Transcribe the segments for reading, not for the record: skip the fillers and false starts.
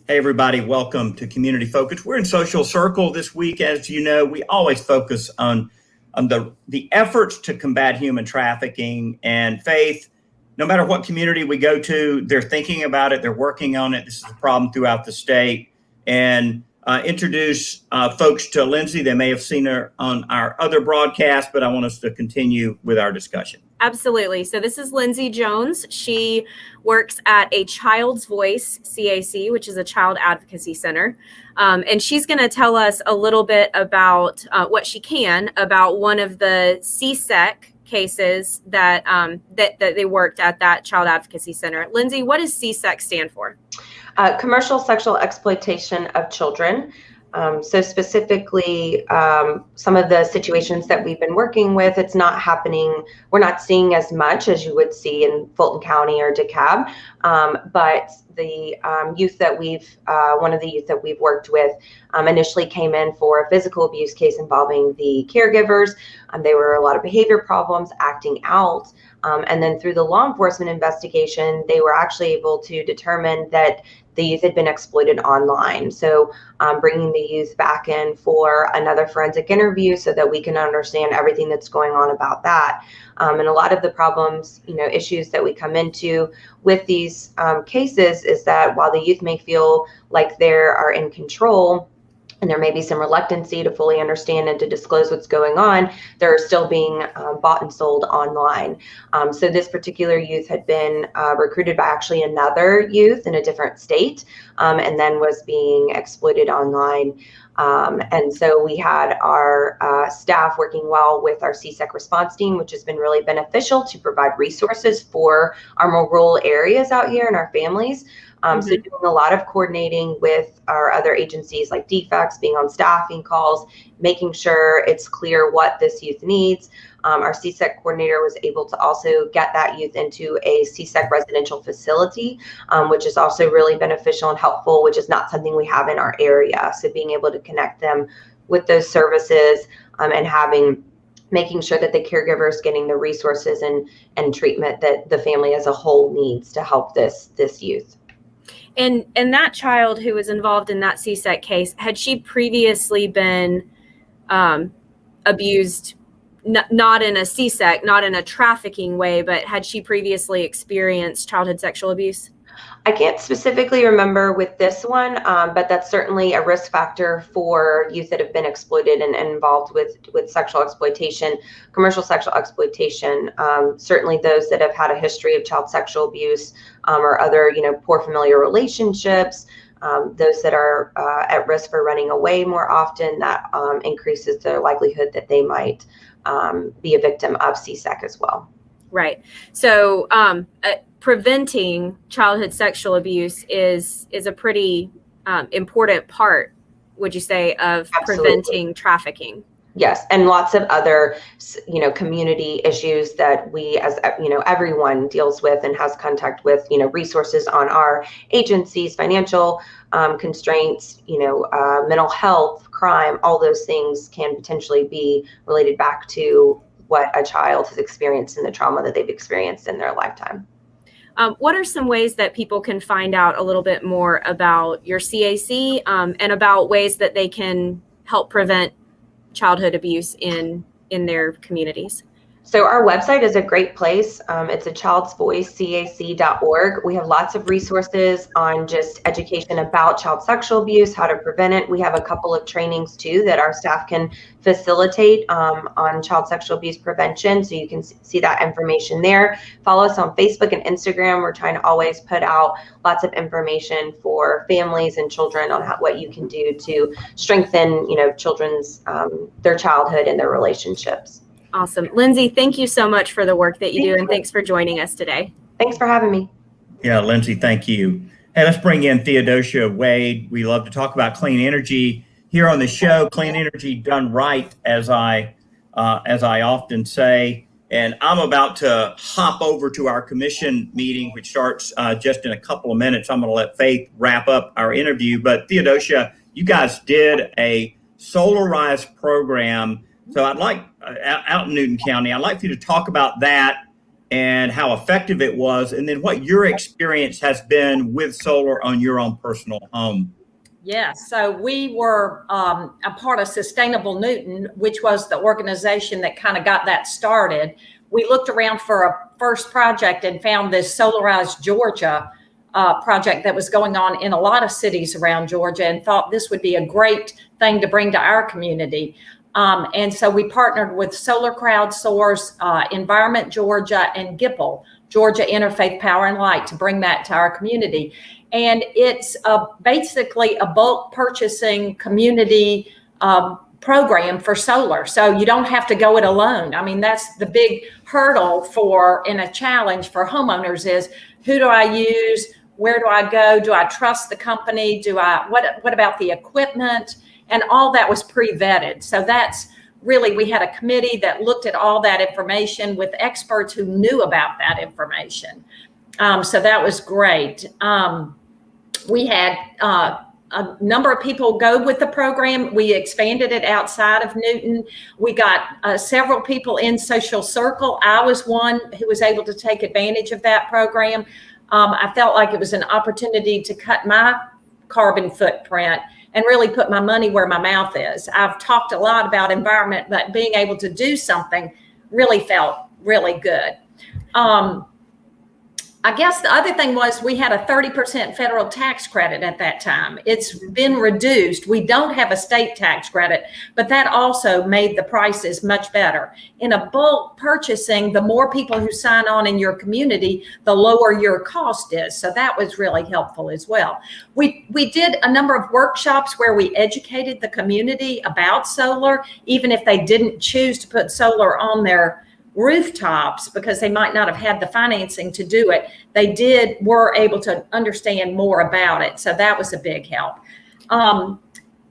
Hey, everybody, welcome to Community Focus. We're in Social Circle this week. As you know, we always focus on the efforts to combat human trafficking and faith. No matter what community we go to, they're thinking about it, they're working on it. This is a problem throughout the state. And introduce folks to Lindsay. They may have seen her on our other broadcast, but I want us to continue with our discussion. Absolutely. So this is Lindsay Jones. She works at a Child's Voice CAC, which is a child advocacy center. And she's going to tell us a little bit about what she can about one of the CSEC cases that they worked at that child advocacy center. Lindsay, what does CSEC stand for? Commercial sexual exploitation of children. So specifically, some of the situations that we've been working with, it's not happening. We're not seeing as much as you would see in Fulton County or DeKalb. But the youth that one of the youth that we've worked with initially came in for a physical abuse case involving the caregivers. There were a lot of behavior problems, acting out. And then through the law enforcement investigation, they were actually able to determine that the youth had been exploited online. So bringing the youth back in for another forensic interview so that we can understand everything that's going on about that. And a lot of the problems, issues that we come into with these cases is that while the youth may feel like they are in control, and there may be some reluctancy to fully understand and to disclose what's going on, they're still being bought and sold online. So this particular youth had been recruited by actually another youth in a different state, and then was being exploited online. And so we had our staff working well with our CSEC response team, which has been really beneficial to provide resources for our more rural areas out here and our families. So doing a lot of coordinating with our other agencies like DFACS, being on staffing calls, making sure it's clear what this youth needs. Our CSEC coordinator was able to also get that youth into a CSEC residential facility, which is also really beneficial and helpful, which is not something we have in our area. So being able to connect them with those services and making sure that the caregiver is getting the resources and treatment that the family as a whole needs to help this youth. And that child who was involved in that CSEC case, had she previously been abused, not in a CSEC, not in a trafficking way, but had she previously experienced childhood sexual abuse? I can't specifically remember with this one, but that's certainly a risk factor for youth that have been exploited and involved with sexual exploitation, commercial sexual exploitation. Certainly those that have had a history of child sexual abuse or other, poor familiar relationships, those that are at risk for running away more often, that increases their likelihood that they might be a victim of CSEC as well. Right. So preventing childhood sexual abuse is a pretty important part, would you say, of Absolutely. Preventing trafficking? Yes, and lots of other, community issues that we, as everyone deals with and has contact with, resources on our agencies, financial constraints, mental health, crime, all those things can potentially be related back to what a child has experienced and the trauma that they've experienced in their lifetime. What are some ways that people can find out a little bit more about your CAC and about ways that they can help prevent childhood abuse in their communities? So our website is a great place. It's a childsvoicecac.org. We have lots of resources on just education about child sexual abuse, how to prevent it. We have a couple of trainings too that our staff can facilitate on child sexual abuse prevention. So you can see that information there. Follow us on Facebook and Instagram. We're trying to always put out lots of information for families and children on what you can do to strengthen, children's their childhood and their relationships. Awesome. Lindsay, thank you so much for the work that you do, and thanks for joining us today. Thanks for having me. Yeah, Lindsay, thank you. Hey, let's bring in Theresa Wade. We love to talk about clean energy here on the show. Clean energy done right, as I often say. And I'm about to hop over to our commission meeting, which starts just in a couple of minutes. I'm going to let Faith wrap up our interview. But Theresa, you guys did a Solarize program. So I'd like, out in Newton County, I'd like for you to talk about that and how effective it was, and then what your experience has been with solar on your own personal home. Yes, so we were a part of Sustainable Newton, which was the organization that kind of got that started. We looked around for a first project and found this Solarize Georgia project that was going on in a lot of cities around Georgia, and thought this would be a great thing to bring to our community. And so we partnered with Solar Crowdsource, Environment Georgia, and GIPL, Georgia Interfaith Power and Light, to bring that to our community. And it's basically a bulk purchasing community program for solar. So you don't have to go it alone. I mean, that's the big hurdle and a challenge for homeowners is, who do I use? Where do I go? Do I trust the company? What about the equipment? And all that was pre-vetted. So that's really, we had a committee that looked at all that information with experts who knew about that information. So that was great. We had a number of people go with the program. We expanded it outside of Newton. We got several people in Social Circle. I was one who was able to take advantage of that program. I felt like it was an opportunity to cut my carbon footprint and really put my money where my mouth is. I've talked a lot about environment, but being able to do something really felt really good. I guess the other thing was we had a 30% federal tax credit at that time. It's been reduced. We don't have a state tax credit, but that also made the prices much better. In a bulk purchasing, the more people who sign on in your community, the lower your cost is. So that was really helpful as well. We did a number of workshops where we educated the community about solar, even if they didn't choose to put solar on their rooftops because they might not have had the financing to do it. They were able to understand more about it. So that was a big help. I'm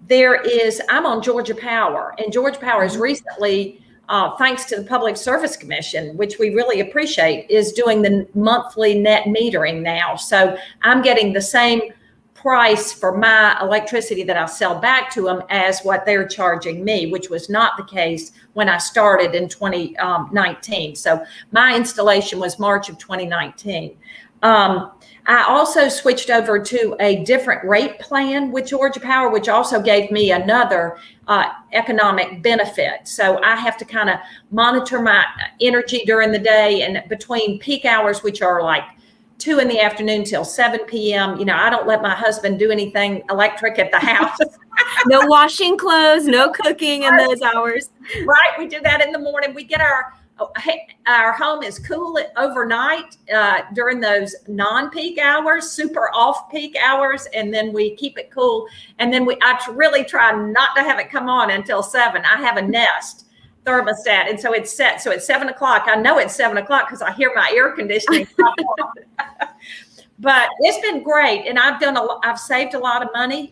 on Georgia Power, and Georgia Power is recently, thanks to the Public Service Commission, which we really appreciate, is doing the monthly net metering now. So I'm getting the same price for my electricity that I sell back to them as what they're charging me, which was not the case when I started in 2019. So my installation was March of 2019. I also switched over to a different rate plan with Georgia Power, which also gave me another economic benefit. So I have to kind of monitor my energy during the day, and between peak hours, which are like 2 in the afternoon till 7 p.m. I don't let my husband do anything electric at the house. No washing clothes, no cooking in those hours. Right. We do that in the morning. We get our home is cool overnight during those non-peak hours, super off-peak hours, and then we keep it cool. And then I really try not to have it come on until 7. I have a Nest thermostat, and so it's set. So at 7 o'clock, I know it's 7 o'clock because I hear my air conditioning come on. But it's been great, and I've saved a lot of money.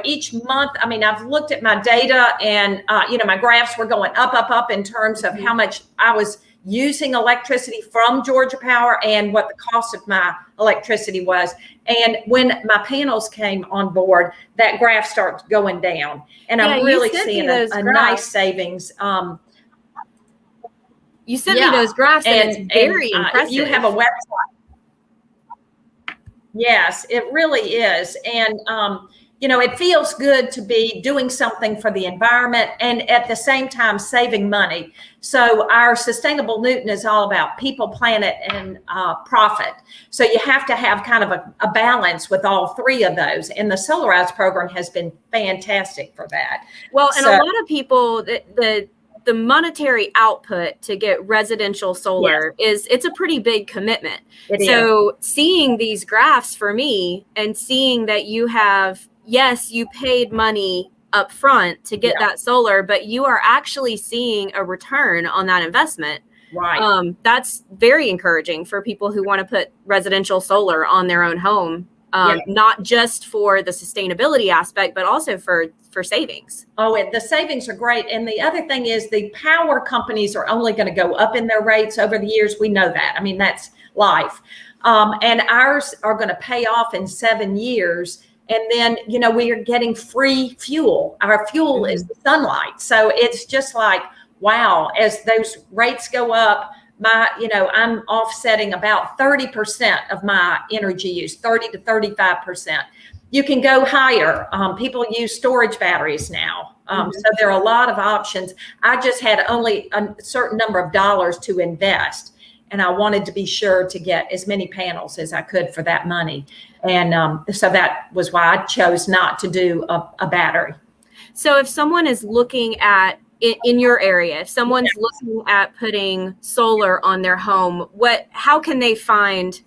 Each month, I've looked at my data, and my graphs were going up in terms of how much I was using electricity from Georgia Power and what the cost of my electricity was. And when my panels came on board, that graph starts going down, and I'm really seeing a nice savings. You sent me those graphs, and it's very impressive. You have a website. Yes, it really is. And, it feels good to be doing something for the environment and at the same time saving money. So our Sustainable Newton is all about people, planet, and profit. So you have to have kind of a balance with all three of those. And the Solarize program has been fantastic for that. Well, and a lot of people, the monetary output to get residential solar it's a pretty big commitment. So seeing these graphs for me and seeing that you have, yes, you paid money up front to get that solar, but you are actually seeing a return on that investment. Right. That's very encouraging for people who want to put residential solar on their own home. Not just for the sustainability aspect, but also for savings. Oh, the savings are great. And the other thing is the power companies are only going to go up in their rates over the years. We know that. That's life. And ours are going to pay off in 7 years. And then, we are getting free fuel. Our fuel is the sunlight. So it's just like, wow, as those rates go up, I'm offsetting about 30% of my energy use, 30 to 35%. You can go higher. People use storage batteries now. So there are a lot of options. I just had only a certain number of dollars to invest, and I wanted to be sure to get as many panels as I could for that money. And so that was why I chose not to do a battery. So if someone is looking at, in your area, if someone's looking at putting solar on their home, how can they find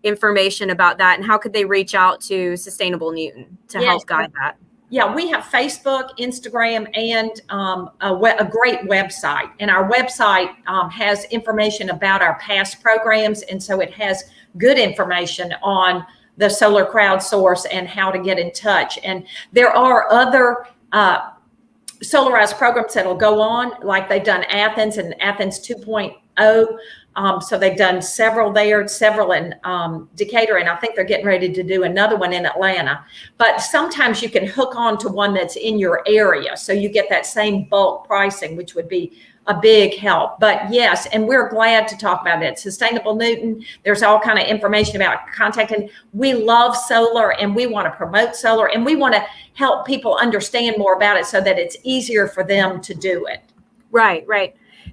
information about that, and how could they reach out to Sustainable Newton to help guide that? Yeah, we have Facebook, Instagram, and a great website. And our website has information about our past programs. And so it has good information on the solar crowdsource and how to get in touch. And there are other solarized programs that'll go on, like they've done Athens and Athens 2.0. So they've done several there, several in Decatur, and I think they're getting ready to do another one in Atlanta. But sometimes you can hook on to one that's in your area, so you get that same bulk pricing, which would be a big help. But yes, and we're glad to talk about it. Sustainable Newton, there's all kind of information about contacting. We love solar, and we want to promote solar, and we want to help people understand more about it so that it's easier for them to do it. Right.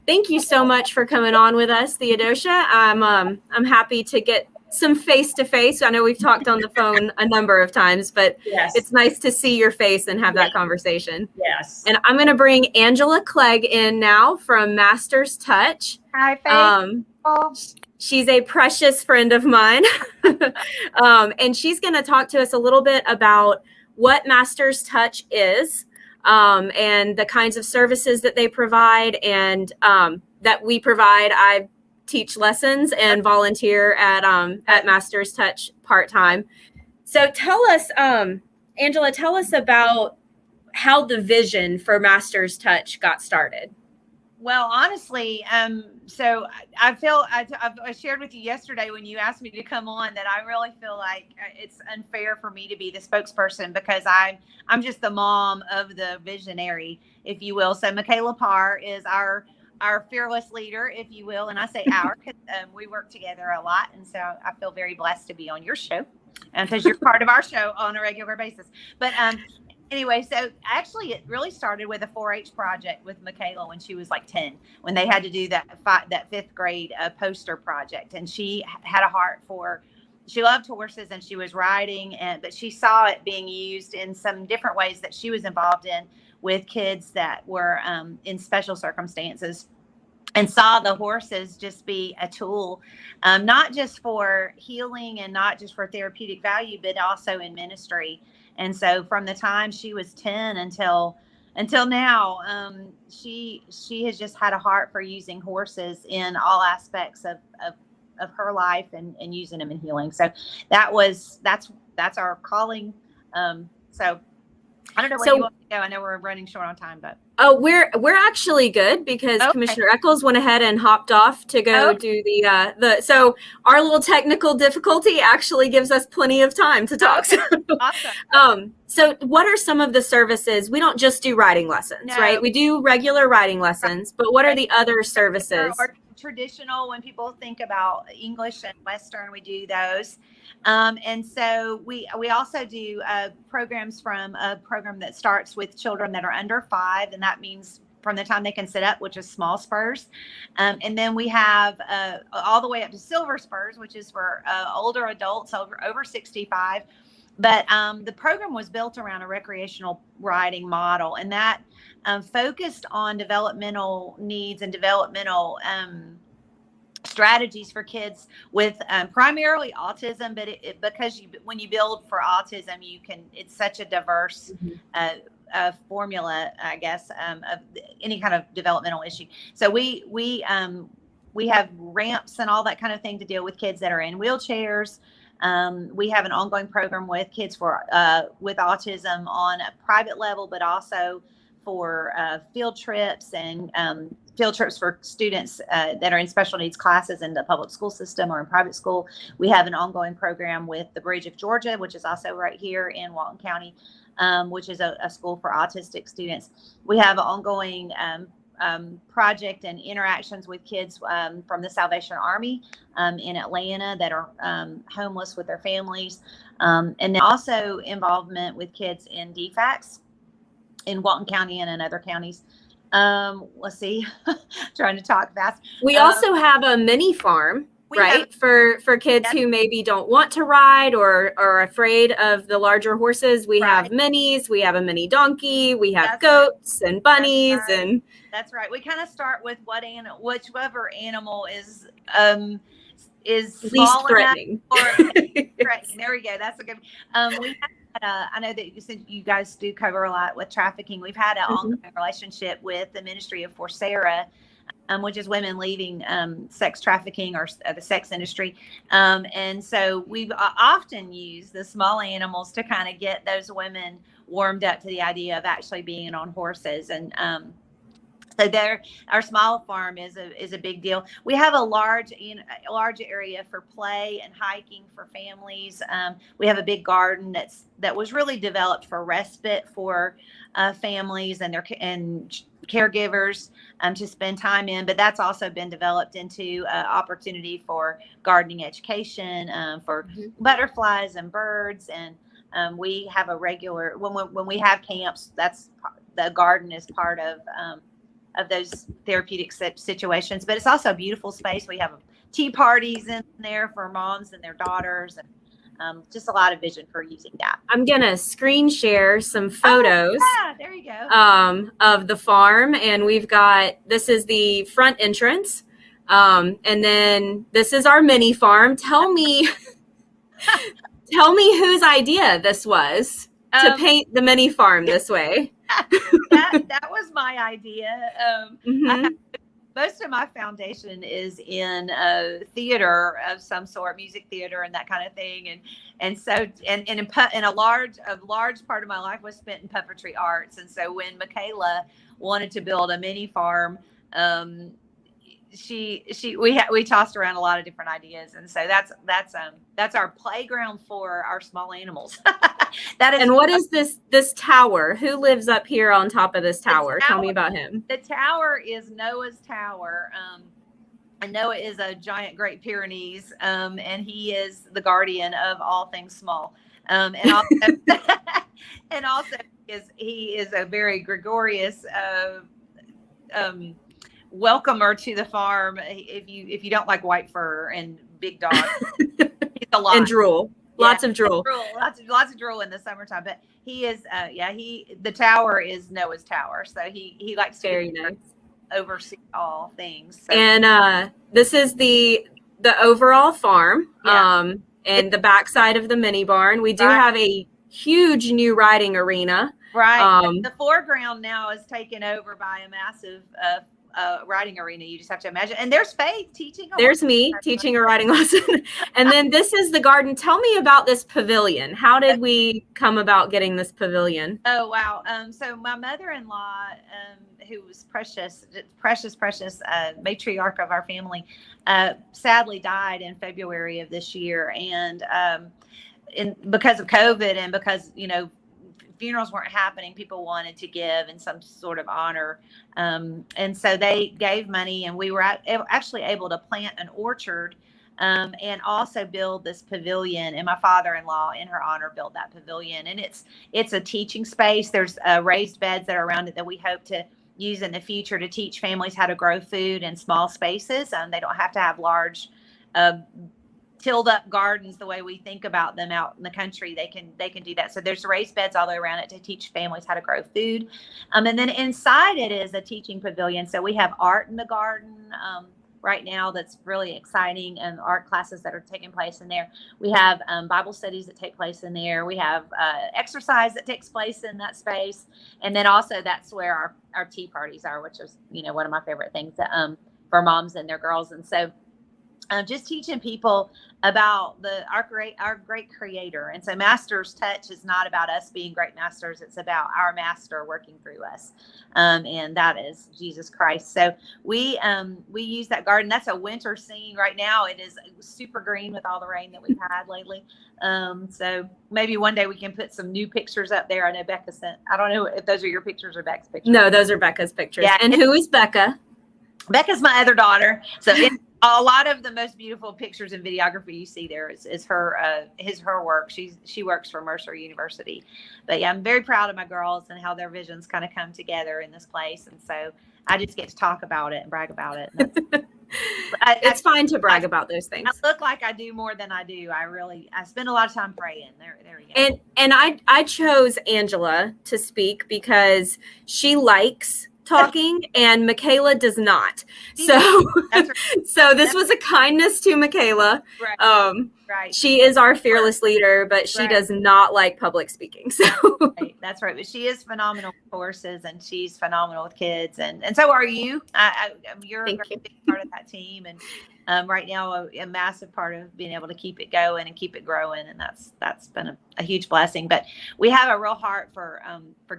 Thank you so much for coming on with us, Theodosia. I'm happy to get some face-to-face. I know we've talked on the phone a number of times, but It's nice to see your face and have that conversation. Yes. And I'm going to bring Angela Clegg in now from Masters Touch. Hi, Faith. She's a precious friend of mine. And she's going to talk to us a little bit about what Masters Touch is. And the kinds of services that they provide and that we provide. I teach lessons and volunteer at Masters Touch part-time. So tell us, Angela, tell us about how the vision for Masters Touch got started. Well, honestly, so I shared with you yesterday when you asked me to come on that I really feel like it's unfair for me to be the spokesperson because I'm just the mom of the visionary, if you will. So Michaela Parr is our fearless leader, if you will. And I say our because we work together a lot. And so I feel very blessed to be on your show because you're part of our show on a regular basis. But anyway, so actually it really started with a 4-H project with Michaela when she was like 10, when they had to do that 5th grade poster project. And she had a heart she loved horses and she was riding, but she saw it being used in some different ways that she was involved in with kids that were in special circumstances, and saw the horses just be a tool, not just for healing and not just for therapeutic value, but also in ministry. And so from the time she was 10 until now, she has just had a heart for using horses in all aspects of her life and using them in healing. So that's our calling. So I don't know where you want to go. I know we're running short on time, but we're actually good because Commissioner Eccles went ahead and hopped off to go do the so our little technical difficulty actually gives us plenty of time to talk. Awesome. So what are some of the services? We don't just do riding lessons, right? We do regular riding lessons, but what are the other services? Traditional, when people think about English and Western, we do those. And so we also do programs from a program that starts with children that are under 5, and that means from the time they can sit up, which is small spurs. And then we have all the way up to silver spurs, which is for older adults over 65. But the program was built around a recreational riding model, and that focused on developmental needs and developmental strategies for kids with primarily autism, but because when you build for autism, it's such a diverse formula, I guess, of any kind of developmental issue. So we have ramps and all that kind of thing to deal with kids that are in wheelchairs. We have an ongoing program with kids with autism on a private level, but also for field trips and field trips for students that are in special needs classes in the public school system or in private school. We have an ongoing program with the Bridge of Georgia, which is also right here in Walton County, which is a school for autistic students. We have an ongoing project and interactions with kids from the Salvation Army in Atlanta that are homeless with their families. And then also involvement with kids in DFACS in Walton County and in other counties. Let's see, trying to talk fast. We also have a mini farm, right? For kids who maybe don't want to ride or are afraid of the larger horses. We have minis, we have a mini donkey, we have goats and bunnies. And that's right. We kind of start with whichever animal is least threatening. Threatening. There we go. That's a good. We had, I know that you guys do cover a lot with trafficking. We've had an ongoing relationship with the Ministry of Forcera, which is women leaving sex trafficking or the sex industry. And so we've often used the small animals to kind of get those women warmed up to the idea of actually being on horses. And so our small farm is a big deal. We have a large area for play and hiking for families. We have a big garden that was really developed for respite for families and their caregivers to spend time in. But that's also been developed into opportunity for gardening education, for butterflies and birds. And we have a regular when we have camps. That's the garden is part of those therapeutic situations, but it's also a beautiful space. We have tea parties in there for moms and their daughters, and just a lot of vision for using that. I'm gonna screen share some photos. There you go. Of the farm, and this is the front entrance, and then this is our mini farm. Tell me whose idea this was to paint the mini farm this way. that was my idea. Most of my foundation is in theater of some sort, music theater and that kind of thing, and so a large part of my life was spent in puppetry arts. And so when Michaela wanted to build a mini farm, we tossed around a lot of different ideas, and so that's our playground for our small animals. And what is this tower? Who lives up here on top of this tower? Tell me about him. The tower is Noah's tower. And Noah is a giant Great Pyrenees, and he is the guardian of all things small. And also he is a very gregarious welcomer to the farm. If you don't like white fur and big dogs, he's a lot. And drool. Lots of drool. Lots of drool in the summertime. But he is, the tower is Noah's tower. So he likes to oversee all things. So. And this is the overall farm, and the backside of the mini barn. We do have a huge new riding arena. Right. The foreground now is taken over by a massive riding arena. You just have to imagine. And there's Faith teaching. There's me teaching a riding lesson. And then this is the garden. Tell me about this pavilion. How did we come about getting this pavilion? Oh, wow. So my mother-in-law, who was precious matriarch of our family, sadly died in February of this year. And because of COVID and because, funerals weren't happening, people wanted to give in some sort of honor. And so they gave money, and we were actually able to plant an orchard and also build this pavilion. And my father-in-law, in her honor, built that pavilion. And it's a teaching space. There's raised beds that are around it that we hope to use in the future to teach families how to grow food in small spaces. They don't have to have large tilled up gardens the way we think about them out in the country. They can do that. So there's raised beds all the way around it to teach families how to grow food. And then inside it is a teaching pavilion. So we have art in the garden right now that's really exciting, and art classes that are taking place in there. We have Bible studies that take place in there. We have exercise that takes place in that space. And then also that's where our tea parties are, which is, one of my favorite things for moms and their girls. And so just teaching people about our great creator. And so Master's Touch is not about us being great masters. It's about our master working through us. And that is Jesus Christ. So we use that garden. That's a winter scene right now. It is super green with all the rain that we've had lately. So maybe one day we can put some new pictures up there. I know Becca sent, I don't know if those are your pictures or Becca's pictures. No, those are Becca's pictures. Yeah. And who is Becca? Becca's my other daughter. So a lot of the most beautiful pictures and videography you see there is her work. She works for Mercer University. But yeah, I'm very proud of my girls and how their visions kind of come together in this place. And so I just get to talk about it and brag about it. And it's fine to brag about those things. I look like I do more than I do. I spend a lot of time praying. There we go. And I chose Angela to speak because she likes talking and Michaela does not. So That's right. so this was a kindness to Michaela. Right. Right. She is our fearless leader, but she does not like public speaking. So right. That's right. But she is phenomenal with courses and she's phenomenal with kids. And so are you. You're a big part of that team. And right now, a massive part of being able to keep it going and keep it growing. And that's been a huge blessing. But we have a real heart for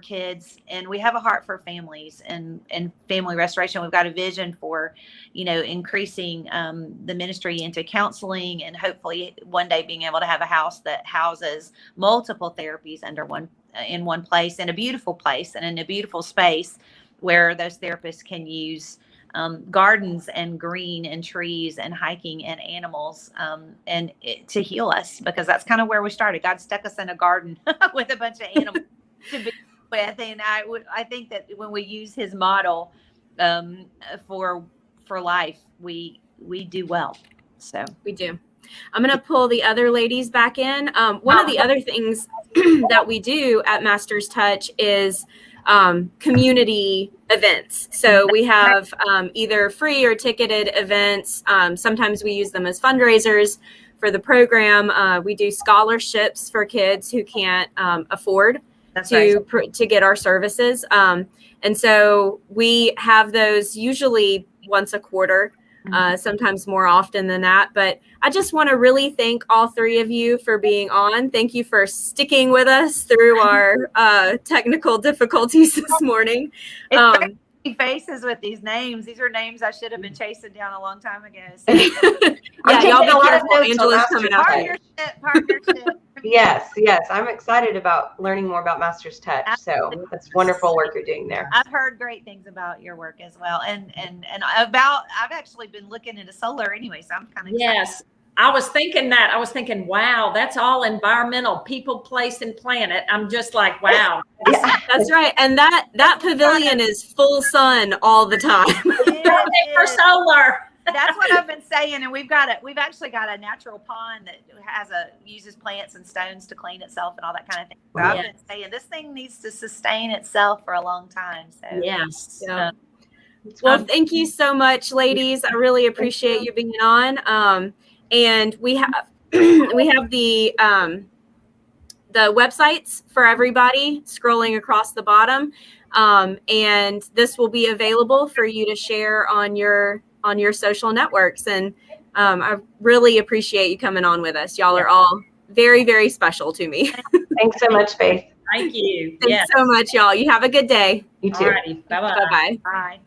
kids, and we have a heart for families and family restoration. We've got a vision for, increasing the ministry into counseling, and hopefully one day being able to have a house that houses multiple therapies in one place, in a beautiful place and in a beautiful space where those therapists can use gardens and green and trees and hiking and animals to heal us, because that's kind of where we started. God stuck us in a garden with a bunch of animals to be with, and I think that when we use His model for life, we do well. So we do. I'm going to pull the other ladies back in. One of the other things that we do at Master's Touch is community events. So we have either free or ticketed events. Sometimes we use them as fundraisers for the program. We do scholarships for kids who can't afford to get our services. And so we have those usually once a quarter. Sometimes more often than that. But I just want to really thank all three of you for being on. Thank you for sticking with us through our technical difficulties this morning. Faces with these names. These are names I should have been chasing down a long time ago. So. Yeah, y'all be careful. Angela's coming out. Partnership. Yes. I'm excited about learning more about Master's Touch. Absolutely. So that's wonderful work you're doing there. I've heard great things about your work as well. And I've actually been looking into solar anyway, so I'm kind of excited. Yes. I was thinking that. I was thinking, wow, that's all environmental, people, place, and planet. I'm just like, wow. That's right. And that pavilion is full sun all the time. For solar. That's what I've been saying. And we've actually got a natural pond that uses plants and stones to clean itself and all that kind of thing. So I've been saying this thing needs to sustain itself for a long time. So yes. Well, thank you so much, ladies. I really appreciate you being on. And we have the websites for everybody scrolling across the bottom. And this will be available for you to share on your social networks. And I really appreciate you coming on with us. Y'all are all very, very special to me. Thanks so much, Faith. Thank you. Thanks so much, y'all. You have a good day. You too. Alrighty. Bye-bye. Bye-bye. Bye.